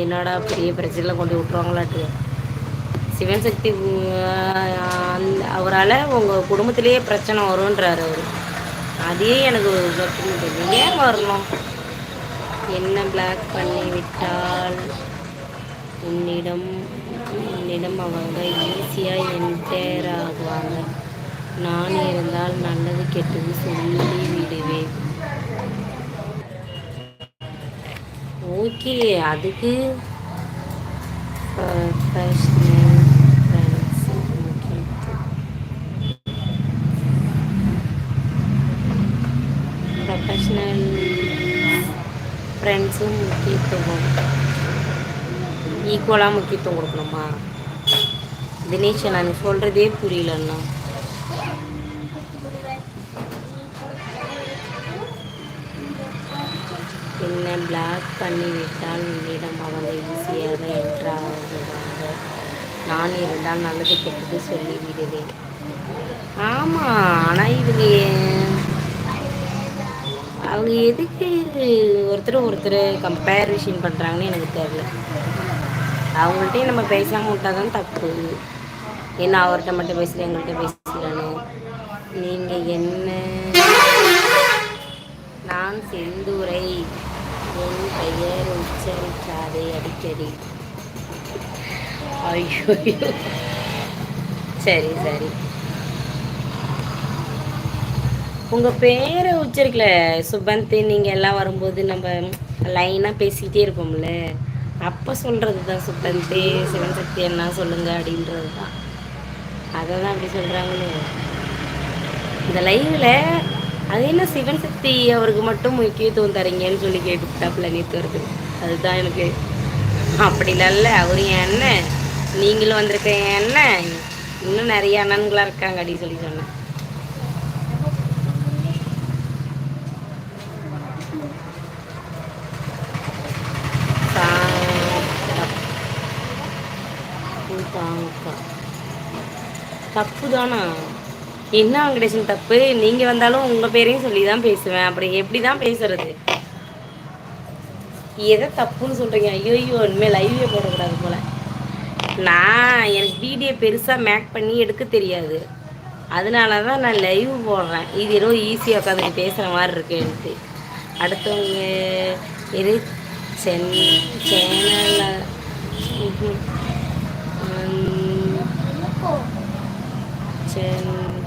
என்னடா பெரிய பிரச்சனைல கொண்டு விட்டுருவாங்களாட்டு. சிவன் சக்தி அவரால் உங்கள் குடும்பத்திலேயே பிரச்சனை வருன்றார் அவர். அதே எனக்கு ஏன் வரணும். என்ன பிளாக் பண்ணி விட்டால் உன்னிடம் உன்னிடம் அவங்க ஈஸியாக என்டர் ஆகுவாங்க. நான் இருந்தால் நல்லது கெட்டது சொல்லி விடுவேன். ஓகே, அதுக்கு ப்ரொஃபஷ்னல் ஃப்ரெண்ட்ஸ் முக்கியம். ப்ரொஃபஷ்னல் ஃப்ரெண்ட்ஸும் முக்கியத்துவம் ஈக்குவலாக முக்கியத்துவம் கொடுக்கணுமா? தினேஷ், நான் சொல்கிறதே புரியலண்ணா. என்ன பிளாக் பண்ணிவிட்டால் உன்னிடம் அவங்க ஈஸியாக என்ட்ராகுவாங்க. நான் இருந்தால் நல்லது கெட்டது சொல்லி விடுவேன். ஆமாம், ஆனால் அவங்க எதுக்கு ஒருத்தர் கம்பேரிஷன் பண்ணுறாங்கன்னு எனக்கு தெரியல. அவங்கள்ட்டையும் நம்ம பேசாமல் விட்டால் தான் தப்பு. என்ன அவர்கிட்ட மட்டும் பேசல எங்கள்கிட்ட பேசலன்னு. நீங்கள் என்ன? நான் செந்தூரை, என் பெயர் உச்சரிக்காதே அடிக்கடி. ஐயோ, சரி சரி. உங்கள் பேரை உச்சரிக்கல சுபந்த். நீங்கள் எல்லாம் வரும்போது நம்ம லைனாக பேசிக்கிட்டே இருப்போம்ல, அப்போ சொல்கிறது தான் சுபந்த். சிவன் சக்தி என்ன சொல்லுங்க அப்படின்றது தான். அதை தான் அப்படி சொல்கிறாங்களே இந்த லைவில். அது என்ன சிவன் சக்தி அவருக்கு மட்டும் முக்கியத்துவம் தரீங்கன்னு சொல்லி கேட்டுட்டாப்புல நேற்று வருது. அதுதான் எனக்கு அப்படி நல்ல அவர் என் அண்ணன், நீங்களும் வந்திருக்க என் அண்ணன், இன்னும் நிறைய அண்ணன்களாக இருக்காங்க அப்படின்னு சொல்லி சொன்னேன். தப்பு தானா? என்ன வெங்கடேசன் தப்பு? நீங்கள் வந்தாலும் உங்கள் பேரையும் சொல்லி தான் பேசுவேன். அப்படி எப்படி தான் பேசுறது? எதை தப்புன்னு சொல்கிறீங்க? ஐயோ, இனிமேல் லைவே போடக்கூடாது போல். எனக்கு வீடியோ பெருசாக மேக் பண்ணி எடுக்க தெரியாது. அதனால தான் நான் லைவ் போடுறேன். இது ஏதோ ஈஸியாக உட்காந்துட்டு பேசுகிற மாதிரி இருக்குன்ட்டு. அடுத்தவங்க எது சேனலில்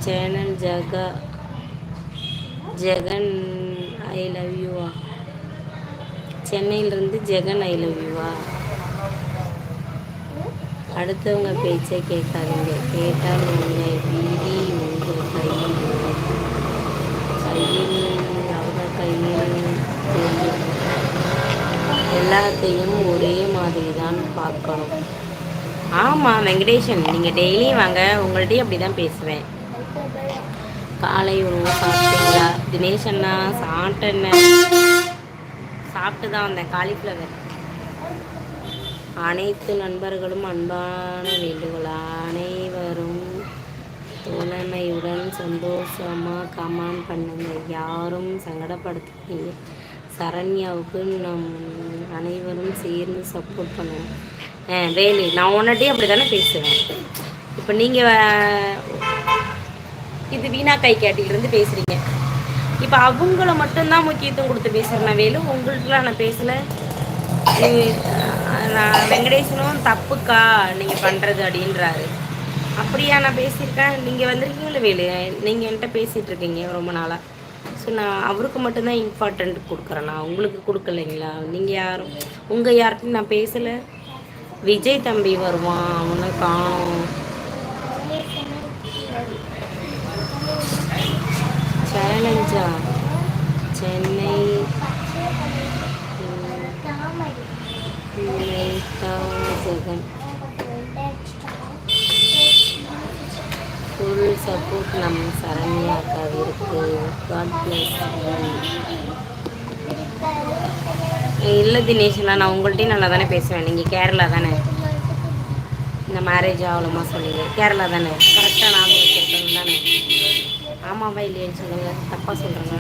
சேனல் ஜெகன் ஐ லவ் யூவா? சென்னையிலேருந்து ஜெகன் ஐ லவ் யூவா? அடுத்தவங்க பேச்சை கேட்காதீங்க. கேட்டால் உங்கள் வீதி உங்கள் அவங்க கையில் தெரியும். எல்லாத்தையும் ஒரே மாதிரி தான் பார்க்கணும். ஆமாம் வெங்கடேஷன், நீங்கள் டெய்லியும் வாங்க, உங்கள்கிட்டையும் அப்படி தான் பேசுவேன். காலை உணவு சாப்பிட்டீங்களா? தினேஷ் அண்ணா சாப்பிட்டேன்ன, சாப்பிட்டு தான் வந்தேன். காலிஃப்ளவர். அனைத்து நண்பர்களும் அன்பான வேண்டுகோள். அனைவரும் தோழமையுடன் சந்தோஷமாக கமெண்ட் பண்ணுங்க. யாரும் சங்கடப்படுத்துறீங்க. சரண்யாவுக்கு நம் அனைவரும் சேர்ந்து சப்போர்ட் பண்ணுவோம். வேலு, நான் உன்னிட்டையும் அப்படி தானே பேசுவேன். இப்போ நீங்கள் இது வீணா கை கேட்டிலிருந்து பேசுகிறீங்க. இப்போ அவங்கள மட்டும்தான் முக்கியத்துவம் கொடுத்து பேசுகிறேன் வேலு, உங்கள்கிட்டலாம் நான் பேசலை. நான் வெங்கடேசனும் தப்புக்கா நீங்கள் பண்ணுறது அப்படின்றாரு. அப்படியா நான் பேசியிருக்கேன்? நீங்கள் வந்திருக்கீங்களா வேலு? நீங்கள் என்கிட்ட பேசிகிட்டு இருக்கீங்க ரொம்ப நாளாக. ஸோ நான் அவருக்கு மட்டும்தான் இம்பார்ட்டண்ட் கொடுக்குறேன், நான் உங்களுக்கு கொடுக்கலைங்களா? நீங்கள் யாரும் உங்கள் யார்கிட்டையும் நான் பேசலை. விஜய் தம்பி வருவான், அவனை காணும். சேலஞ்சா? சென்னை ஜெகன் ஃபுல் சப்போர்ட் நம் சரண்யா அக்காவிற்கு. God plus. இல்லை தினேஷ்னா, நான் உங்கள்கிட்டையும் நல்லா தானே பேசுவேன். நீங்கள் கேரளா தானே? இந்த மேரேஜ் ஆகலமா சொல்லிடு. கேரளா தானே? கரெக்டாக ஞாபகம் வச்சுருக்கேன் தானே? ஆமாவா இல்லையான்னு சொல்லுங்கள், தப்பாக சொல்கிறேங்க.